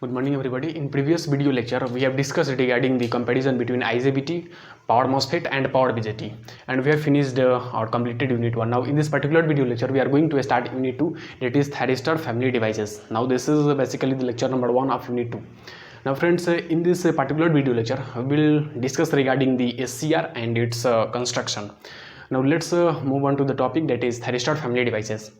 Good morning everybody. In previous video lecture we have discussed regarding the comparison between IGBT, power MOSFET and power BJT, and we have finished or completed unit 1. Now in this particular video lecture we are going to start unit 2, that is thyristor family devices. Now this is basically the lecture number 1 of unit 2. Now friends, in this particular video lecture we will discuss regarding the SCR and its construction. Now let's move on to the topic, that is thyristor family devices.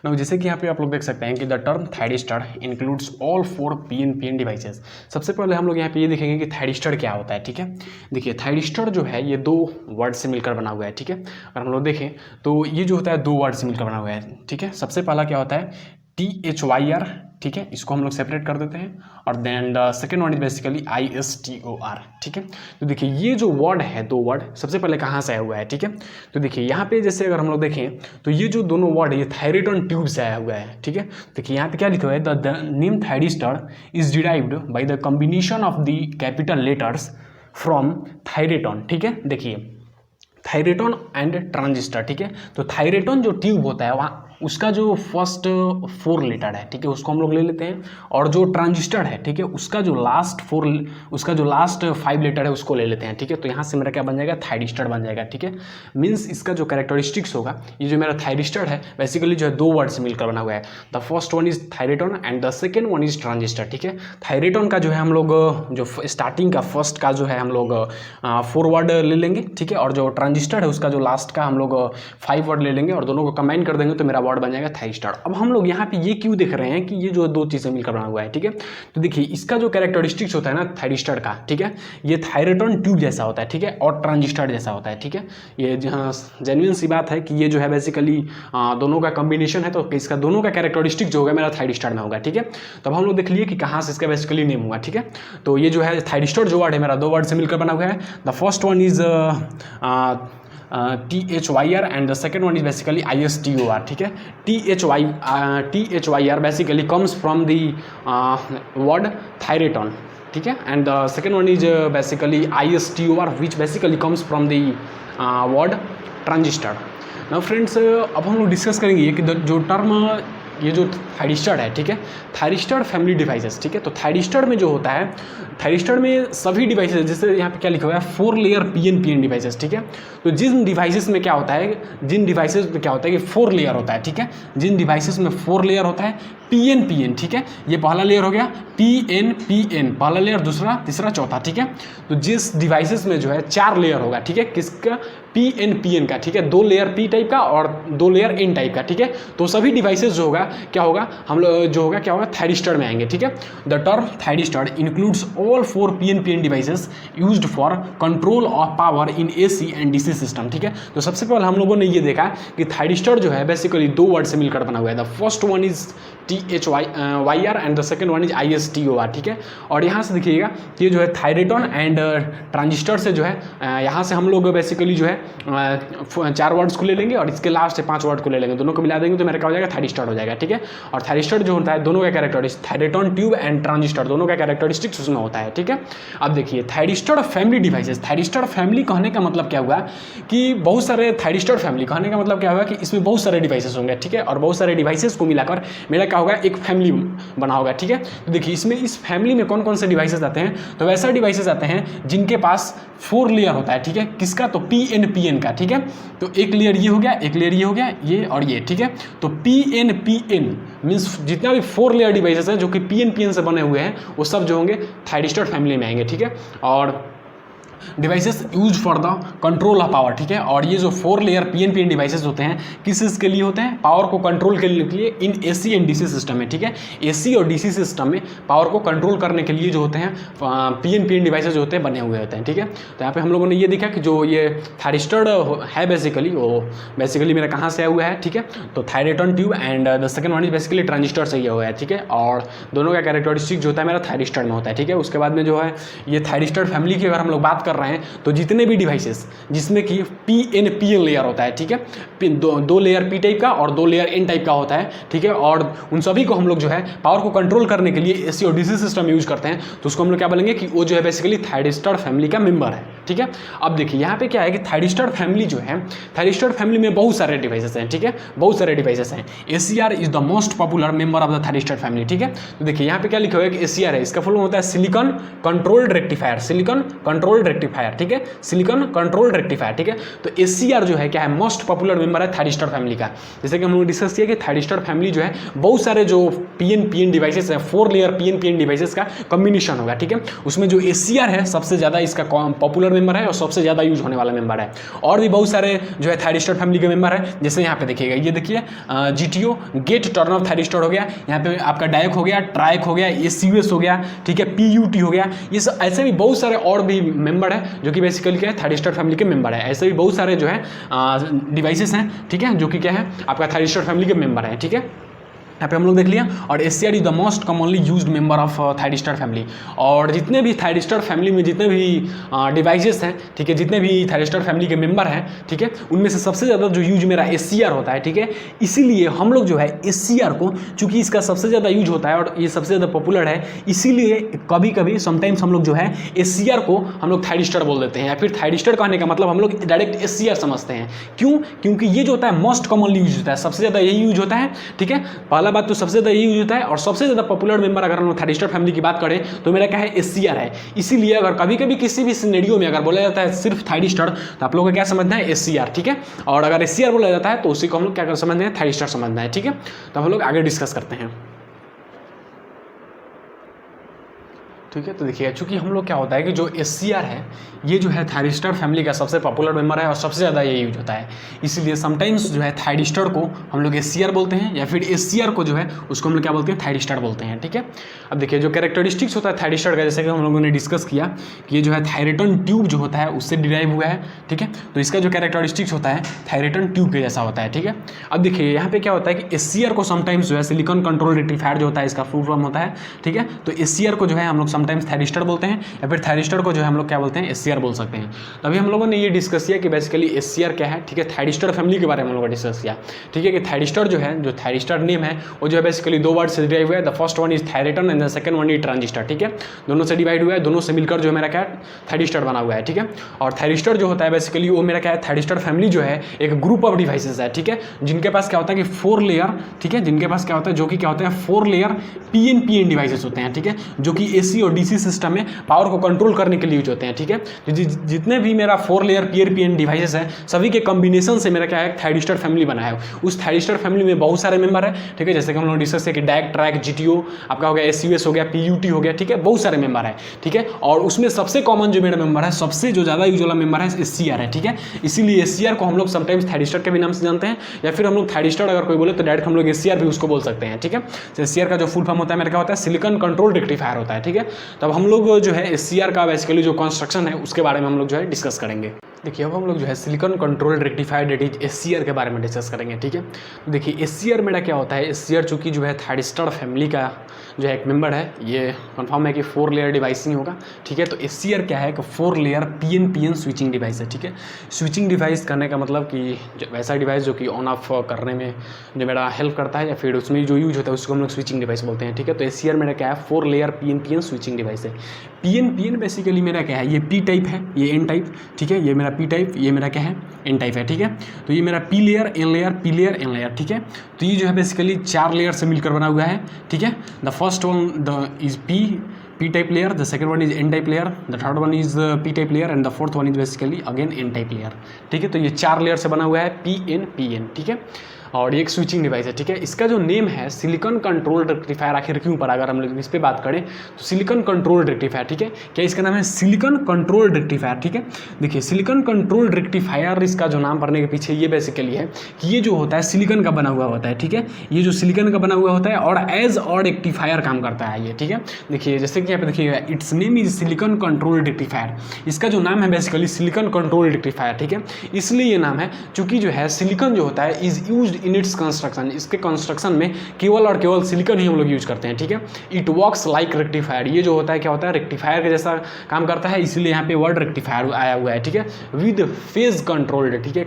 Now जैसे कि यहाँ पे आप लोग देख सकते हैं कि the term thyristor includes all 4 PN devices. सबसे पहले हम लोग यहाँ पे ये देखेंगे कि थायरिस्टर क्या होता है। ठीक है, देखिए थायरिस्टर जो है ये 2 वर्ड से मिलकर बना हुआ है। ठीक है, अगर हम लोग देखें तो ये जो होता है 2 वर्ड से मिलकर बना हुआ है। ठीक है, सबसे पहला क्या होता है THYR, ठीक है, इसको हम लोग सेपरेट कर देते हैं, और then the second word is basically ISTOR। ठीक है, तो देखिए ये जो वर्ड है 2 वर्ड सबसे पहले कहाँ से आया हुआ है। ठीक है, तो देखिए यहाँ पे जैसे अगर हम लोग देखें तो ये जो दोनों वर्ड है ये थायरेटन ट्यूब से आया हुआ है। ठीक है, देखिए यहाँ पे क्या लिखा हुआ है, the name thyristor is derived by the combination of the capital letters from thyratron. ठीक है, देखिए थायरेटन एंड ट्रांजिस्टर। ठीक है, तो थायरेटन जो ट्यूब होता है वहाँ उसका जो फर्स्ट 4 लेटर है, ठीक है, उसको हम लोग ले लेते हैं, और जो ट्रांजिस्टर है, ठीक है, उसका जो लास्ट 5 लेटर है उसको ले लेते हैं। ठीक है, तो यहाँ से मेरा क्या बन जाएगा, थायरिस्टर बन जाएगा। ठीक है, मीन्स इसका जो कैरेक्टरिस्टिक्स होगा, ये जो मेरा थायरिस्टर है बेसिकली जो है 2 वर्ड से मिलकर बना हुआ है। The first one is thyratron and the second one is transistor. ठीक है, थायरेटन का जो है हम लोग जो स्टार्टिंग का फर्स्ट का जो है हम लोग 4 वर्ड ले लेंगे। ठीक है, और जो ट्रांजिस्टर है उसका जो लास्ट का हम लोग 5 वर्ड ले लेंगे, और दोनों को कंबाइन कर देंगे तो मेरा वर्ड बन जाएगा थायरिस्टर। अब हम लोग यहाँ पे ये क्यों देख रहे हैं कि ये जो 2 चीजें मिलकर बना हुआ है। ठीक है, तो देखिए इसका जो कैरेक्टरिस्टिक्स होता है ना थायरिस्टर का, ठीक है, ये थायरेटन ट्यूब जैसा होता है। ठीक है, और ट्रांजिस्टर जैसा होता है। ठीक है, ये जहाँ जेन्युइन सी बात है कि ये जो है बेसिकली दोनों का कॉम्बिनेशन है, तो इसका दोनों का कैरेक्टरिस्टिक जो होगा मेरा थायरिस्टर में होगा। ठीक है, तब हम लोग देख लिए कि कहाँ से इसका बेसिकली नेम हुआ। ठीक है, तो ये जो है थायरिस्टर जो वर्ड है मेरा 2 वर्ड से मिलकर बना हुआ है। The first one is THYR and the second one is basically ISTOR. ठीक है, THYR basically comes from the word thyreton. ठीक है, and the second one is basically ISTOR which basically comes from the word transistor. Now friends, अब हम लोग discuss करेंगे कि जो टर्म ये जो थायरिस्टर है, ठीक है, थायरिस्टर फैमिली डिवाइसेस। ठीक है, तो थायरिस्टर में जो होता है, थायरिस्टर में सभी डिवाइसेस, जैसे यहाँ पे क्या लिखा हुआ है 4 लेयर पीएन डिवाइसेस। ठीक है, तो जिन डिवाइसेस में क्या होता है कि 4 लेयर होता है। ठीक है, जिन डिवाइसेस में 4 लेयर होता है पीएन। ठीक है, ये पहला लेयर हो गया पीएन, पहला लेयर, दूसरा, तीसरा, चौथा। ठीक है, तो जिस डिवाइसेस में जो है 4 लेयर होगा, ठीक है, किसका, पीएन का। ठीक है, 2 लेयर पी टाइप का और 2 लेयर एन टाइप का। ठीक है, तो सभी डिवाइसेस जो होगा क्या होगा, हम लोग जो होगा क्या होगा, थायरिस्टर में आएंगे। ठीक है, the term thyristor includes all 4 PN devices used for control of power in AC and DC system. ठीक है, तो सबसे पहले हम लोगों ने ये देखा कि थायरिस्टर जो है बेसिकली 2 वर्ड से मिलकर बना हुआ है। The first one is THYR and the second one is ISTOR। ठीक है, और यहाँ से देखिएगा कि ये जो है थायरेटन एंड ट्रांजिस्टर से जो है यहाँ से हम लोग बेसिकली जो है 4 वर्ड्स को ले लेंगे, और इसके लास्ट 5 वर्ड को ले लेंगे, दोनों को मिला देंगे तो मेरा क्या हो जाएगा, थायरिस्टर हो जाएगा। ठीक है, और थायरिस्टर जो होता है दोनों का कैरेक्टरिस्टिक, थायरेटन ट्यूब एंड ट्रांजिस्टर दोनों का कैरेक्टरिस्टिक्स उसमें होता है। ठीक है, अब देखिए thyristor family devices, thyristor family कहने का मतलब क्या हुआ कि बहुत सारे थायरिस्टर फैमिली कहने का मतलब क्या हुआ कि इसमें बहुत सारे डिवाइसेस होंगे। ठीक है, और बहुत सारे डिवाइसेस को मिलाकर मेरा क्या होगा, एक फैमिली बना होगा। ठीक है, तो देखिए इसमें इस फैमिली में कौन कौन से डिवाइसेस आते हैं, तो वैसा डिवाइसेस आते हैं जिनके पास 4 लेयर होता है। ठीक है, किसका, तो पीएन का। ठीक है, तो एक लेयर ये हो गया, एक लेयर ये हो गया, ये और ये। ठीक है, तो पीएन मीन्स जितना भी 4 लेयर डिवाइसेस हैं जो कि पीएन से बने हुए हैं वो सब जो होंगे थायरिस्टर फैमिली में आएंगे। ठीक है, और devices use for the control of power. ठीक है, और ये जो 4 लेयर पीएन डिवाइसेस होते हैं किस चीज़ के लिए होते हैं, पावर को कंट्रोल करने के लिए in AC and DC system में। ठीक है, एसी और डीसी सिस्टम में पावर को कंट्रोल करने के लिए जो होते हैं पीएन डिवाइसेस जो होते हैं बने हुए होते हैं। ठीक है, तो यहाँ पे हम लोगों ने ये देखा कि जो ये थायरिस्टर है बेसिकली वो बेसिकली मेरा कहाँ से आया हुआ है। ठीक है, तो thyratron tube and the second one is basically transistor से ही हुआ है। ठीक है, और दोनों का कैरेक्टरिस्टिक जो होता है मेरा थायरिस्टर में होता है। ठीक है, उसके बाद में जो है ये थायरिस्टर फैमिली की अगर हम लोग बात कर रहे हैं तो जितने भी डिवाइसेस जिसमें कि पीएन लेयर होता है। ठीक है, 2 लेयर पी टाइप का और 2 लेयर एन टाइप का होता है। ठीक है, और उन सभी को हम लोग जो है पावर को कंट्रोल करने के लिए एसी और डीसी सिस्टम यूज करते हैं, तो उसको हम लोग क्या बोलेंगे कि वो जो है बेसिकली थायरिस्टर फैमिली का मेंबर है। ठीक है। अब देखिए यहाँ पे क्या है कि थायरिस्टर फैमिली जो है, थायरिस्टर फैमिली में बहुत सारे डिवाइसेस हैं, ठीक है, बहुत सारे डिवाइसेस हैं। ACR is the most popular member of the thyristor family, ठीक है। तो देखिए यहाँ पे क्या लिखा हुआ है कि ACR है, इसका फुल फॉर्म होता है silicon controlled rectifier, silicon controlled rectifier, ठीक है, सिलिकॉन कंट्रोल्ड रेक्टिफायर, ठीक है। तो ACR जो है क्या है, मोस्ट पॉपुलर मेंबर है थायरिस्टर फैमिली का। जैसे कि हम लोग डिस्कस किया कि थायरिस्टर फैमिली जो है बहुत सारे जो PN डिवाइसेस है, 4 लेयर PN डिवाइसेस का कॉम्बिनेशन होगा, ठीक है। उसमें जो ACR है सबसे ज़्यादा इसका पॉपुलर मेंबर है और सबसे ज़्यादा यूज होने वाला मेंबर है। और भी बहुत सारे जो है थायरिस्टर फैमिली के मेंबर है, जैसे यहाँ पे देखिएगा, ये देखिए GTO gate turn off thyristor हो गया, यहाँ पे आपका डायक हो गया, ट्रायक हो गया, ACUS हो गया, ठीक है, PUT हो गया। ये सब ऐसे भी बहुत सारे और भी मेंबर है जो कि बेसिकली क्या है, थायरिस्टर फैमिली के मेंबर है। ऐसे भी बहुत सारे जो है डिवाइसेस हैं, ठीक है, जो कि क्या है, आपका थायरिस्टर फैमिली के मेंबर है, ठीक है। यहाँ पे हम लोग देख लिया। और ACR is the most commonly used member of thyristor family. और जितने भी थायरिस्टर फैमिली में जितने भी डिवाइसेस हैं, ठीक है, जितने भी थायरिस्टर फैमिली के मेंबर हैं, ठीक है, उनमें से सबसे ज़्यादा जो यूज मेरा ACR होता है, ठीक है। इसीलिए हम लोग जो है ACR को, चूंकि इसका सबसे ज़्यादा यूज होता है और ये सबसे ज़्यादा पॉपुलर है, इसीलिए कभी कभी समटाइम्स हम लोग जो है ACR को हम लोग थायरिस्टर बोल देते हैं, या फिर थायरिस्टर कहने का मतलब हम लोग डायरेक्ट ACR समझते हैं। क्यों? क्योंकि ये जो होता है मोस्ट कॉमनली यूज होता है, सबसे ज़्यादा यही यूज होता है, ठीक है। पहला बात तो सबसे ज़्यादा यही यूज होता है, और सबसे ज़्यादा पॉपुलर मेंबर अगर हम लोग थायरिस्टर फैमिली की बात करें तो मेरा क्या है, ACR है। इसीलिए अगर कभी कभी किसी भी सिनेरियो में अगर बोला जाता है सिर्फ थायरिस्टर, तो आप लोगों को क्या समझना है, ACR, ठीक है। और अगर ACR बोला जाता है तो उसी को हम लोग क्या कर समझना है, थायरिस्टर समझना है, ठीक है। तो हम लोग आगे डिस्कस करते हैं, ठीक है। तो देखिए, चूंकि हम लोग क्या होता है कि जो ACR है ये जो है थायरिस्टर फैमिली का सबसे पॉपुलर मेंबर है और सबसे ज़्यादा ये यूज होता है, इसलिए समटाइम्स जो है थायरिस्टर को हम लोग ACR बोलते हैं, या फिर ACR को जो है उसको हम लोग क्या बोलते हैं, थायरिस्टर बोलते हैं, ठीक है। अब देखिए जो कैरेक्टरिस्टिक्स होता है थायरिस्टर का, जैसे कि हम लोगों ने डिस्कस किया कि ये जो है थायरेटन ट्यूब जो होता है उससे डिराइव हुआ है, ठीक है। तो इसका जो कैरेक्टरिस्टिक्स होता है थायरेटन ट्यूब के जैसा होता है, ठीक है। अब देखिए यहाँ पे क्या होता है कि ACR को समटाइम्स जो है सिलिकॉन कंट्रोल रेक्टिफायर जो होता है इसका फुल फॉर्म होता है, ठीक है। तो ACR को जो है हम लोग समटाइम्स थायरिस्टर बोलते हैं, या फिर थायरिस्टर को जो है हम लोग क्या बोलते हैं, ACR बोल सकते हैं। तभी हम लोगों ने ये डिस्कस किया कि बेसिकली ACR क्या है, ठीक है, थायरिस्टर फैमिली के बारे में हम लोगों ने डिस्कस किया, ठीक है, कि थायरिस्टर जो है, जो थायरिस्टर नेम है वो जो है बेसिकली 2 वर्ड से डिराइव हुआ है। The first one is thyratron and the second one is transistor, ठीक है। दोनों से डिवाइड हुआ है, दोनों से मिलकर जो है मेरा क्या है, थायरिस्टर बना हुआ है, ठीक है। और थायरिस्टर जो होता है बेसिकली वो मेरा क्या है, थायरिस्टर फैमिली जो है एक ग्रुप ऑफ डिवाइसेस है, ठीक है, जिनके पास क्या होता है कि 4 लेयर, ठीक है, जिनके पास क्या होता है, जो कि क्या होता है 4 लेयर PN डिवाइसेस होते हैं, ठीक है, जो कि AC और DC सिस्टम में पावर को कंट्रोल करने के लिए यूज होते हैं, ठीक है। जितने भी मेरा 4 लेयर PN डिवाइसेस हैं सभी के कॉम्बिनेशन से मेरा क्या है, थायरिस्टर फैमिली बना है। उस थायरिस्टर फैमिली में बहुत सारे मेंबर है, ठीक है, जैसे कि हम लोग डिस्कस किया कि डायक, ट्रैक, GTO आपका हो गया, ACUS हो गया, PUT हो गया, ठीक है, बहुत सारे मेंबर है, ठीक है। और उसमें सबसे कॉमन जो मेरा मेंबर है, सबसे जो ज़्यादा यूज वाला मेंबर है ACR है, ठीक है। इसीलिए ACR को हम लोग समटाइम्स थायरिस्टर के भी नाम से जानते हैं, या फिर हम लोग थायरिस्टर अगर कोई बोले तो डायरेक्ट हम लोग ACR भी उसको बोल सकते हैं, ठीक है। तो ACR का जो फुल फॉर्म होता है मेरा क्या होता है, सिलिकॉन कंट्रोल रेक्टिफायर होता है, ठीक है। तब हम लोग जो है ACR का बेसिकली जो कंस्ट्रक्शन है उसके बारे में हम लोग जो है डिस्कस करेंगे। देखिए अब हम लोग जो है silicon control rectifier that is ACR के बारे में डिस्कस करेंगे, ठीक है। तो देखिए ACR मेरा क्या होता है, ACR चूँकि जो है थायरिस्टर फैमिली का जो है एक मेंबर है, ये कंफर्म है कि 4 लेयर डिवाइस ही होगा, ठीक है। तो ACR क्या है कि 4 लेयर PN स्विचिंग डिवाइस है, ठीक है। स्विचिंग डिवाइस करने का मतलब कि वैसा डिवाइस जो कि ऑन ऑफ करने में जो मेरा हेल्प करता है, या फिर उसमें जो यूज होता है उसको हम लोग स्विचिंग डिवाइस बोलते हैं, ठीक है। तो ACR मेरा क्या है, 4 लेयर PN स्विचिंग डिवाइस है। PN बेसिकली मेरा क्या है, ये P टाइप है, ये N टाइप, ठीक है, ये मेरा P टाइप, ये मेरा क्या है, N टाइप है, ठीक है। तो ये मेरा P layer, N layer, P layer, N layer, ठीक है। तो ये जो है बेसिकली 4 लेयर से मिलकर बना हुआ है, ठीक है। The first one is P type layer, the second one is N type layer, the third one is P type layer and the fourth one is basically again N type layer, ठीक है। तो ये 4 layer से बना हुआ है PN, ठीक है। और ये एक स्विचिंग डिवाइस है, ठीक है। इसका जो नेम है सिलिकॉन कंट्रोल रेक्टिफायर, आखिर क्यों पर अगर हम लोग इस पर बात करें तो सिलिकॉन कंट्रोल रेक्टिफायर, ठीक है। क्या इसका नाम है, सिलिकॉन कंट्रोल रेक्टिफायर, ठीक है। देखिए सिलिकॉन कंट्रोल रेक्टिफायर, इसका जो नाम पड़ने के पीछे ये बेसिकली है कि ये जो होता है सिलिकॉन का बना हुआ होता है, ठीक है। ये जो सिलिकॉन का बना हुआ होता है और एज ऑड रेक्टिफायर काम करता है ये, ठीक है। देखिए जैसे कि यहाँ पे देखिएगा, it's name is silicon control rectifier, इसका जो नाम है बेसिकली सिलिकॉन कंट्रोल रेक्टिफायर, ठीक है। इसलिए ये नाम है चूँकि जो है सिलिकॉन जो होता है is used in its construction, इसके कंस्ट्रक्शन में केवल और केवल सिलिकॉन ही हम लोग यूज़ करते हैं, ठीक है। इट वर्क्स लाइक रेक्टिफायर, ये जो होता है क्या होता है, रेक्टिफायर के जैसा काम करता है, इसलिए यहाँ पे वर्ड रेक्टिफायर आया हुआ है, ठीक है। विद फेज कंट्रोल्ड, ठीक है।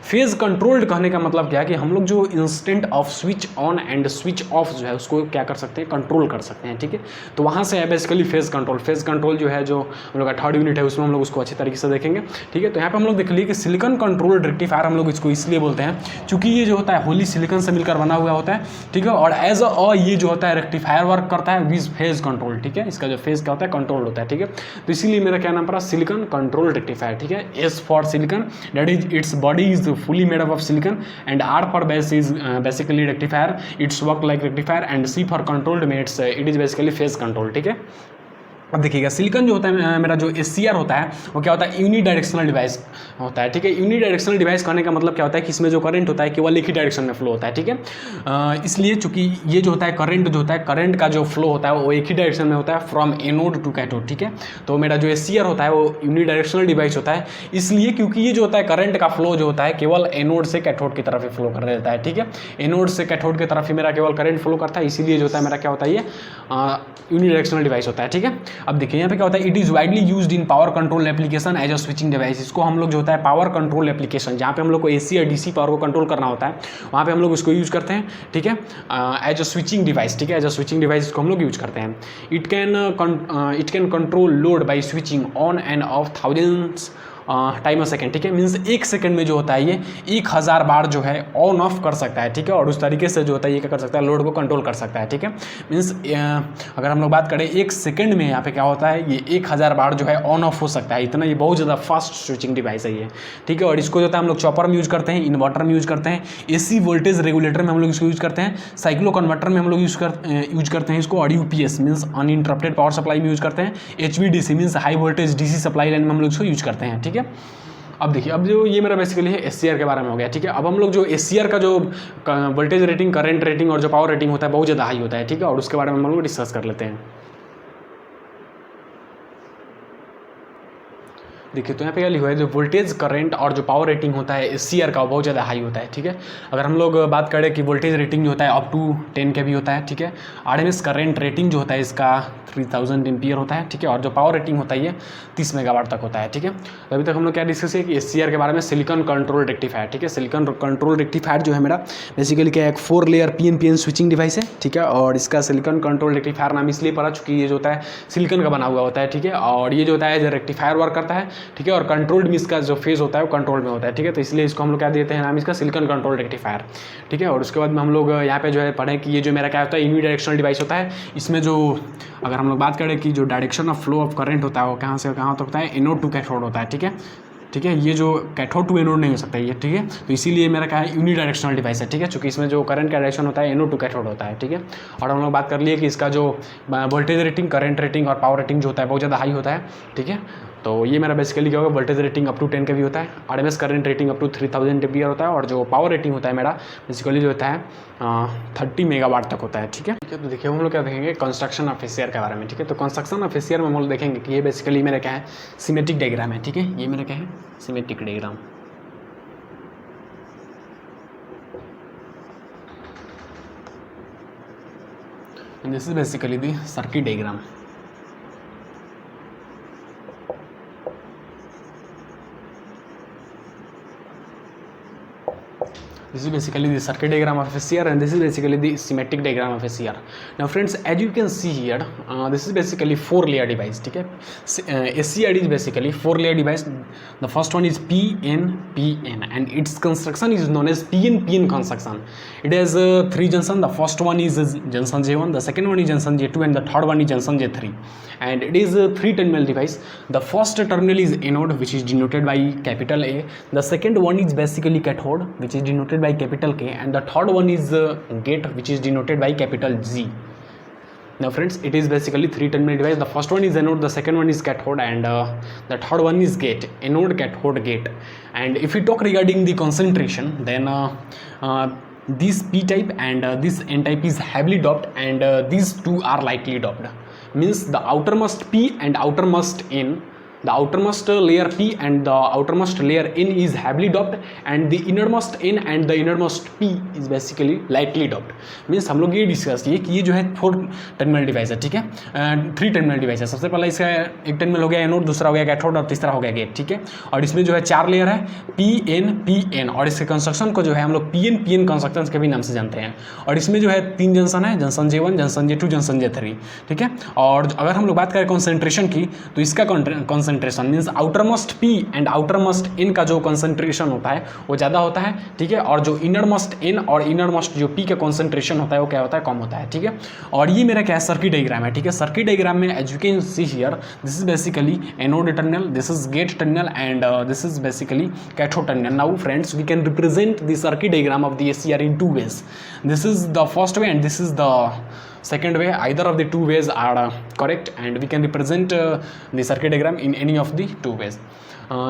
फेज कंट्रोल्ड कहने का मतलब क्या है कि हम लोग जो instant off switch on and switch off जो है उसको क्या कर सकते हैं, कंट्रोल कर सकते हैं, ठीक है। तो वहाँ से है basically phase control. Phase control जो है जो हम लोग का थर्ड यूनिट है उसमें हम लोग उसको अच्छी तरीके से देखेंगे, ठीक है। तो यहाँ पे हम लोग देख लिए कि सिलिकॉन कंट्रोल्ड रेक्टिफायर हम लोग इसको इसलिए बोलते हैं क्योंकि ये जो होता है होली सिलिकॉन से मिलकर बना हुआ होता है, ठीक है। और एज अ ये जो होता है रेक्टिफायर वर्क करता है विद फेज कंट्रोल, ठीक है। इसका जो फेज क्या होता है, कंट्रोल होता है, ठीक है। तो इसीलिए मेरा क्या नाम पड़ा, सिलिकॉन कंट्रोल्ड रेक्टिफायर, ठीक है। S for silicon, that is its body is fully made up of silicon, and R for base is basically rectifier, its work like rectifier, and C for controlled में it is basically phase control, ठीक है। अब देखिएगा silicon जो होता है मेरा जो SCR होता है वो क्या होता है, यूनिडायरेक्शनल डिवाइस होता है, ठीक है। यूनिडायरेक्शनल डिवाइस कहने का मतलब क्या होता है कि इसमें जो करंट होता है केवल एक ही डायरेक्शन में फ्लो होता है, ठीक है। इसलिए चूंकि ये जो होता है करंट जो होता है, करंट का जो फ्लो होता है वो एक ही डायरेक्शन में होता है, फ्रॉम एनोड टू कैथोड, ठीक है। तो मेरा जो SCR होता है वो यूनिडायरेक्शनल डिवाइस होता है, इसलिए क्योंकि ये जो होता है करंट का फ्लो जो होता है केवल एनोड से कैथोड की तरफ ही फ्लो कर देता है, ठीक है। एनोड से कैथोड की तरफ ही मेरा केवल करंट फ्लो करता है, इसीलिए जो होता है मेरा क्या होता है, ये यूनिडायरेक्शनल डिवाइस होता है, ठीक है। अब देखिए यहाँ पे क्या होता है, it is widely used in power control application as a switching device. इसको हम लोग जो होता है पावर कंट्रोल एप्लीकेशन, जहाँ पे हम लोग को AC या DC पावर को कंट्रोल करना होता है वहाँ पे हम लोग इसको यूज करते हैं, ठीक है, एज अ स्विचिंग डिवाइस, ठीक है। एज अ स्विचिंग डिवाइस इसको हम लोग यूज करते हैं। It can control load by switching on end of thousands time a second, ठीक है। मीन्स एक सेकंड में जो होता है ये 1000 बार जो है ऑन ऑफ कर सकता है, ठीक है। और उस तरीके से जो होता है ये क्या कर सकता है, लोड को कंट्रोल कर सकता है, ठीक है। मीन्स अगर हम लोग बात करें एक सेकंड में यहाँ पे क्या होता है, ये 1000 बार जो है ऑन ऑफ हो सकता है, इतना ये बहुत ज़्यादा फास्ट स्विचिंग डिवाइस है ये, ठीक है। और इसको जो होता है हम लोग चॉपर में यूज करते हैं, इन्वर्टर में यूज करते हैं, AC वोल्टेज रेगुलेटर में हम लोग इसको यूज करते हैं, साइक्लो कन्वर्टर में हम लोग यूज करते हैं इसको, और UPS means uninterrupted power supply में यूज करते हैं, HVDC means high voltage DC supply line में हम लोग इसको यूज करते हैं, ठीक है। अब देखिए, अब जो ये मेरा बेसिकली है SCR के बारे में हो गया, ठीक है। अब हम लोग जो SCR का जो वोल्टेज रेटिंग, करंट रेटिंग और जो पावर रेटिंग होता है बहुत ज़्यादा हाई होता है, ठीक है। और उसके बारे में हम लोग डिस्कस कर लेते हैं। देखिए तो यहाँ पे क्या लिखा है, जो वोल्टेज करंट और जो पावर रेटिंग होता है SCR का बहुत ज़्यादा हाई होता है, ठीक है। अगर हम लोग बात करें कि वोल्टेज रेटिंग जो होता है अप टू 10 के भी होता है, ठीक है। RMS करंट रेटिंग जो होता है इसका 3000 एम्पियर होता है, ठीक है। और जो पावर रेटिंग होता है ये 30 मेगावाट तक होता है, ठीक है। तो अभी तक हम लोग क्या डिस्कस किया कि SCR के बारे में, सिलिकॉन कंट्रोल रेक्टिफायर, ठीक है। सिलिकॉन कंट्रोल रेक्टिफायर जो है मेरा बेसिकली क्या है, एक 4 लेयर PNPN स्विचिंग डिवाइस है, ठीक है। और इसका सिलिकॉन कंट्रोल रेक्टिफायर नाम इसलिए पड़ा चूँकि ये जो होता है सिलिकॉन का बना हुआ होता है, ठीक है। और ये जो होता है जो रेक्टिफायर वर्क करता है, ठीक है। और कंट्रोल्ड में इसका जो फेज होता है वो कंट्रोल में होता है, ठीक है। तो इसलिए इसको हम लोग क्या देते हैं नाम इसका, सिलिकॉन कंट्रोल रेक्टिफायर, ठीक है। और उसके बाद में हम लोग यहाँ पे जो है पढ़ें कि ये जो मेरा क्या होता है यूनिडायरेक्शनल डिवाइस होता है। इसमें जो अगर हम लोग बात करें कि जो direction of flow of current होता है वो कहाँ से कहाँ तक होता है, एनोड टू कैथोड होता है, ठीक है, ठीक है। ये जो कैथोड टू एनोड नहीं हो सकता ये, ठीक है। तो इसीलिए मेरा क्या है यूनिडायरेक्शनल डिवाइस है, ठीक है। चूँकि इसमें जो करंट का डायरेक्शन होता है एनोड टू कैथोड होता है, ठीक है। और हम लोग बात कर लिए कि इसका जो वोल्टेज रेटिंग, करंट रेटिंग और पावर रेटिंग जो होता है बहुत ज़्यादा हाई होता है, ठीक है। तो ये मेरा बेसिकली क्या होगा, वोल्टेज रेटिंग अप टू 10 के भी होता है, RMS current rating up to 3000 ampere होता है, और जो पावर रेटिंग होता है मेरा बेसिकली जो होता है 30 मेगावाट तक होता है, ठीक है। तो देखिए हम लोग क्या देखेंगे कंस्ट्रक्शन ऑफ SCR के बारे में, ठीक है। तो कंस्ट्रक्शन ऑफ SCR में हम लोग देखेंगे कि ये बेसिकली मेरा क्या है, सिमेट्रिक डायग्राम है, ठीक है। ये मेरा क्या है, symmetric diagram. This is basically the circuit diagram. This is basically the circuit diagram of SCR, and this is basically the symmetric diagram of SCR. Now friends, as you can see here, this is basically 4 layer device, ठीक है। SCR is basically 4 layer device. The first one is PNPN, and its construction is known as PNPN construction. It has 3 junction. The first one is junction J1, the second one is junction J2, and the third one is junction J3. And it is a 3 terminal device. The first terminal is anode, which is denoted by capital A. The second one is basically cathode, which is denoted by capital K, and the third one is gate, which is denoted by capital G. Now friends, it is basically 3 terminal device. The first one is anode, the second one is cathode, and the third one is gate, anode, cathode, gate. And if we talk regarding the concentration, then this P type and this N type is heavily doped, and these two are lightly doped. Means the outermost P and outermost N the outermost layer P and the outermost layer N is heavily doped and the innermost N and the innermost P is basically lightly doped. Means हम लोग ये discuss किए कि ये जो है 4 terminal device है, ठीक है, 3 टर्मिनल डिवाइस है। सबसे पहला इसका एक टर्मिनल हो गया एनोड, दूसरा हो गया कैथोड और तीसरा हो गया गेट, ठीक है। और इसमें जो है 4 लेयर है PN और इसके कंस्ट्रक्शन को जो है हम लोग PN कंस्ट्रक्शन के भी नाम से जानते हैं। और इसमें जो है 3 जंक्शन है, junction J1, junction J2, junction J3, ठीक है। और अगर हम लोग बात करें कॉन्सेंट्रेशन की तो इसका concentration means outermost P and outermost N का जो कॉन्सेंट्रेशन होता है वो ज़्यादा होता है, ठीक है। और जो इनरमोस्ट N और इनरमोस्ट जो P का कॉन्सेंट्रेशन होता है वो क्या होता है, कम होता है, ठीक है। और ये मेरा क्या है, सर्किट डायग्राम है, ठीक है। सर्किट डायग्राम में as you can see here this is basically anode terminal, this is gate terminal and this is basically cathode terminal. Now friends we can represent the circuit diagram of the ACR in 2 ways. This is the first way and this is the second way. Either of the 2 ways are correct and we can represent the circuit diagram in any of the 2 ways.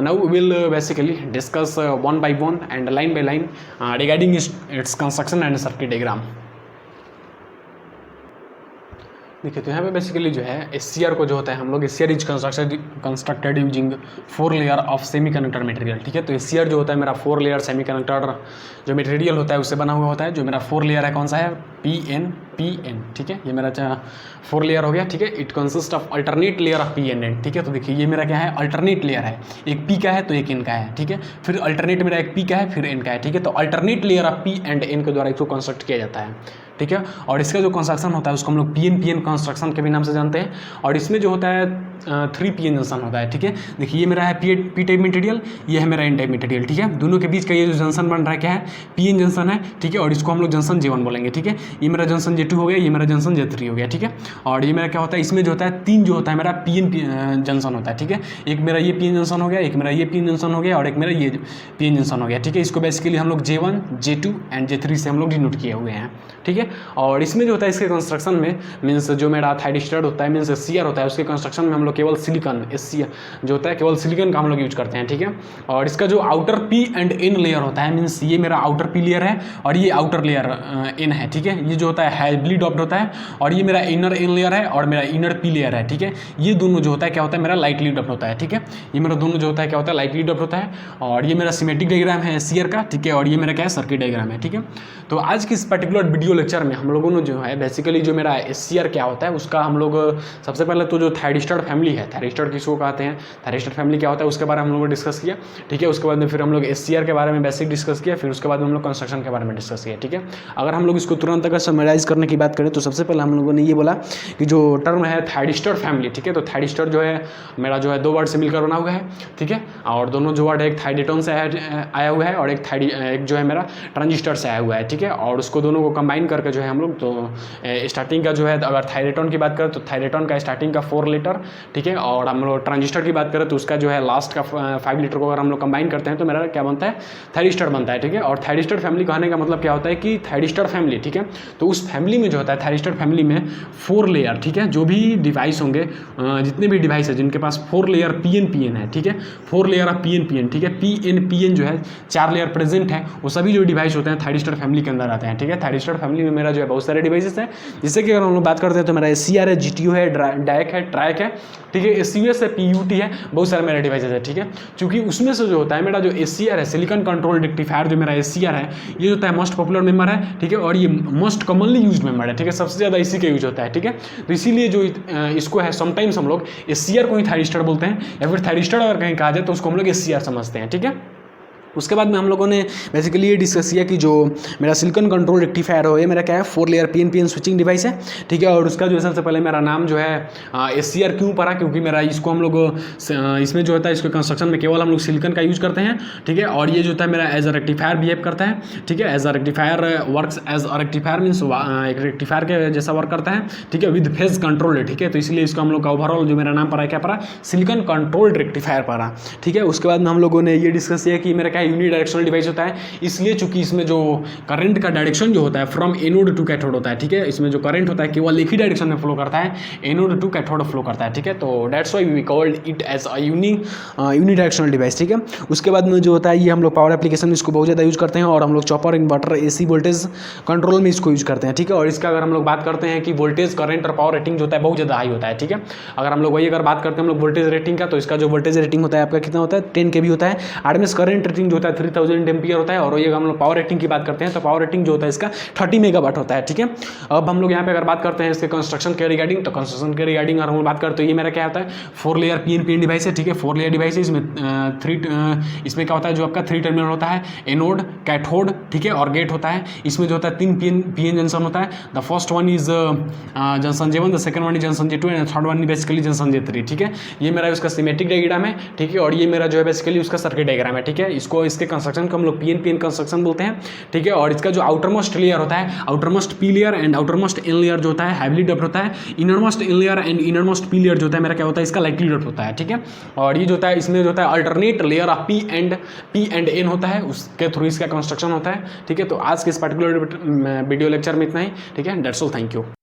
Now we will basically discuss one by one and line by line regarding its construction and circuit diagram. देखिए तो यहाँ पे basically जो है SCR को जो होता है हम लोग SCR is constructed using 4 layer of semiconductor material, ठीक है। तो SCR जो होता है मेरा 4 लेयर सेमीकंडक्टर जो मटेरियल होता है उससे बना हुआ होता है। जो मेरा 4 लेयर है कौन सा है, PN, ठीक है। ये मेरा 4 लेयर हो गया, ठीक है। It consist of alternate layer of PN, ठीक है। तो देखिए ये मेरा क्या है, अल्टरनेट लेयर है, एक P का है तो एक N का है, ठीक है। फिर अल्टरनेट मेरा एक P का है फिर N का है, ठीक है। तो alternate layer of P and N के द्वारा इसको कंस्ट्रक्ट किया जाता है, ठीक है। और इसका जो कंस्ट्रक्शन होता है उसको हम लोग PN कंस्ट्रक्शन के भी नाम से जानते हैं। और इसमें जो होता है 3 PN जंक्शन होता है, ठीक है। देखिए ये मेरा है P टाइप मटेरियल, ये है मेरा N टाइप मटेरियल, ठीक है। दोनों के बीच का ये जो जंक्शन बन रहा है क्या है, PN जंक्शन है, ठीक है। और इसको हम लोग जंक्शन J1 बोलेंगे, ठीक है। ये मेरा जंक्शन J2 हो गया, ये मेरा जंक्शन J3 हो गया, ठीक है। और ये मेरा क्या होता है, इसमें जो होता है 3 जो होता है मेरा PN जंक्शन होता है, ठीक है। एक मेरा ये PN जंक्शन हो गया, एक मेरा ये PN जंक्शन हो गया और एक मेरा ये PN जंक्शन हो गया, ठीक है। इसको बेसिकली हम लोग J1, J2 एंड J3 से हम लोग डिनोट किए हुए हैं, ठीक है। और इसमें जो होता है इसके कंस्ट्रक्शन में मीन्स जो मेरा थायरिस्टर होता है मीन्स SCR होता है, उसके कंस्ट्रक्शन में हम लोग केवल सिलिकॉन SCR जो होता है केवल सिलिकॉन का हम लोग यूज करते हैं, ठीक है। और इसका जो outer P and N layer होता है मीन्स ये मेरा आउटर P लेयर है और ये आउटर लेयर N है, ठीक है। ये जो होता है हैवीली डॉप्ड होता है और ये मेरा इनर N लेयर है और मेरा इनर P लेयर है, ठीक है। ये दोनों जो होता है क्या होता है, मेरा लाइटली डॉप्ड होता है, ठीक है। ये मेरा दोनों जो होता है क्या होता है, लाइटली डॉप्ड होता है। और ये मेरा सिमेट्रिक डायग्राम है SCR का, ठीक है। और ये मेरा क्या है, सर्किट डायग्राम है, ठीक है। तो आज की इस पर्टिकुलर वीडियो लेक्चर में हम लोगों ने जो है बेसिकली जो मेरा SCR क्या होता है उसका हम लोग सबसे पहले तो जो थायरिस्टर फैमिली है, थायरिस्टर किसको कहते हैं, थायरिस्टर फैमिली क्या होता है उसके बारे में हम लोगों ने डिस्कस किया, ठीक है। उसके बाद में फिर हम लोग SCR के बारे में बेसिक डिस्कस किया, फिर उसके बाद में हम लोग कंस्ट्रक्शन के बारे में डिस्कस किया, ठीक है। अगर हम लोग इसको तुरंत अगर समराइज करने की बात करें तो सबसे पहले हम लोगों ने ये बोला कि जो टर्म है थायरिस्टर फैमिली, ठीक है। तो थायरिस्टर जो है मेरा जो है 2 वर्ड से मिलकर बना हुआ है, ठीक है। और दोनों जो वर्ड है एक थायरिटोन से आया हुआ है और एक जो है मेरा ट्रांजिस्टर से आया हुआ है, ठीक है। और उसको दोनों को कंबाइन करके जो है हम लोग तो स्टार्टिंग का जो है अगर थायरेटॉन की बात करें तो थायरेटॉन का स्टार्टिंग का 4 लीटर, ठीक है। और हम लोग ट्रांजिस्टर की बात करें तो उसका जो है लास्ट का 5 लीटर को अगर हम लोग कंबाइन करते हैं तो मेरा क्या बनता है, थायरिस्टर बनता है, ठीक है। और थायरिस्टर फैमिली कहने का मतलब क्या होता है कि थायरिस्टर फैमिली, ठीक है। तो उस फैमिली में जो होता है थायरिस्टर फैमिली में 4 लेयर, ठीक है। जो भी डिवाइस होंगे जितने भी डिवाइस है जिनके पास 4 लेयर PN है, ठीक है। 4 लेयर ऑफ PN, ठीक है। PN जो है 4 लेयर प्रेजेंट है, वो सभी जो डिवाइस होते हैं थायरिस्टर फैमिली के अंदर आते हैं, ठीक है। थायरिस्टर फैमिली में मेरा जो है बहुत सारे डिवाइसेस हैं, जिससे कि अगर हम लोग बात करते हैं तो मेरा SCR है, GTO है, डायक है, ट्रैक है, ठीक है। SCUS है, PUT है, बहुत सारे मेरे डिवाइसेस है, ठीक है। क्योंकि उसमें से जो होता है मेरा जो SCR है, सिलिकॉन कंट्रोल रेक्टिफायर जो मेरा SCR है, ये जो होता है मोस्ट पॉपुलर मेंबर है, ठीक है। और ये मोस्ट कॉमनली यूज्ड मेंबर है, ठीक है। सबसे ज़्यादा इसी का यूज होता है, ठीक है। तो इसीलिए जो इसको है समटाइम्स हम लोग SCR को ही थायरिस्टर बोलते हैं या फिर थायरिस्टर अगर कहीं कहा जाए तो उसको हम लोग SCR समझते हैं, ठीक है। उसके बाद में हम लोगों ने बेसिकली ये डिस्कस किया कि जो मेरा सिलिकॉन कंट्रोल रेक्टिफायर हो, ये मेरा क्या है 4 लेयर PN स्विचिंग डिवाइस है, ठीक है। और उसका जो है सबसे पहले मेरा नाम जो है SCR क्यों पड़ा, क्योंकि मेरा इसको हम लोग इसमें जो होता है इसके कंस्ट्रक्शन में केवल हम लोग सिलिकॉन का यूज करते हैं, ठीक है। और ये जो होता है मेरा एज अ रेक्टिफायर बिहेव करता है, ठीक है। As a rectifier works as a rectifier means एक रेक्टिफायर के जैसा वर्क करता है, ठीक है, विद फेज कंट्रोल, ठीक है। तो इसलिए इसको हम लोग का ओवरऑल जो मेरा नाम पड़ा क्या पड़ा, सिलिकॉन कंट्रोल्ड रेक्टिफायर पड़ा, ठीक है। उसके बाद में हम लोगों ने ये डिस्कस किया कि मेरा क्या है, यूनिडायरेक्शनल डिवाइस होता है, इसलिए चूंकि इसमें जो करंट का डायरेक्शन जो होता है फ्रॉम एनोड टू कैथोड होता है, ठीक है, इसमें जो करंट होता है केवल एक ही डायरेक्शन में फ्लो करता है, एनोड टू कैथोड फ्लो करता है, ठीक है, तो that's why we called it as a unidirectional device, ठीक है। उसके बाद में जो होता है ये हम लोग पावर एप्लीकेशन में इसको बहुत ज़्यादा यूज करते हैं, और हम लोग chopper, inverter, AC voltage control में इसको यूज करते हैं, ठीक है। और इसका अगर हम लोग बात करते हैं कि वोल्टेज, करंट और पावर रेटिंग जो होता है बहुत ज़्यादा हाई होता है, ठीक है। अगर हम लोग वही अगर बात करते हैं हम लोग वोल्टेज रेटिंग का, तो इसका जो वोल्टेज रेटिंग होता है आपका कितना होता है 10 kV होता है। RMS करंट रेटिंग जो होता है 3000 एम्पियर होता है, और ये हम लोग पावर रेटिंग की बात करते हैं तो पावर रेटिंग जो होता है इसका 30 मेगावाट होता है, ठीक है। अब हम लोग यहाँ पे अगर बात करते हैं इसके कंस्ट्रक्शन के रिगार्डिंग, तो कंस्ट्रक्शन के रिगार्डिंग अगर हम बात करते हैं तो ये मेरा क्या होता है 4 लेयर PNPN डिवाइस है, ठीक है। 4 लेयर डिवाइस है, इसमें इसमें क्या होता है जो आपका 3 टर्मिनल होता है, एनोड, कैथोड, ठीक है, और गेट होता है। इसमें जो होता है 3 PN जंक्शन होता है। The first one is junction J1, the second one is junction J2 and third one is basically junction J3, ठीक है। ये मेरा उसका सिमेट्रिक डायग्राम है, ठीक है, और ये मेरा जो है बेसिकली उसका सर्किट डायग्राम है, ठीक है। इसको इसके कंस्ट्रक्शन को हम लोग PNPN कंस्ट्रक्शन बोलते हैं, ठीक है। और इसका जो आउटरमोस्ट लेयर होता है, outermost P layer and outermost N layer जो होता है हैवीली डप्ड होता है। Innermost N layer and innermost P layer जो होता है मेरा क्या होता है इसका लाइटली डप्ड होता है, ठीक है। और ये जो होता है इसमें जो होता है alternate layer of P and N होता है, उसके थ्रू इसका कंस्ट्रक्शन होता है, ठीक है। तो आज के इस पर्टिकुलर वीडियो लेक्चर में इतना ही, ठीक है। That's all, thank you.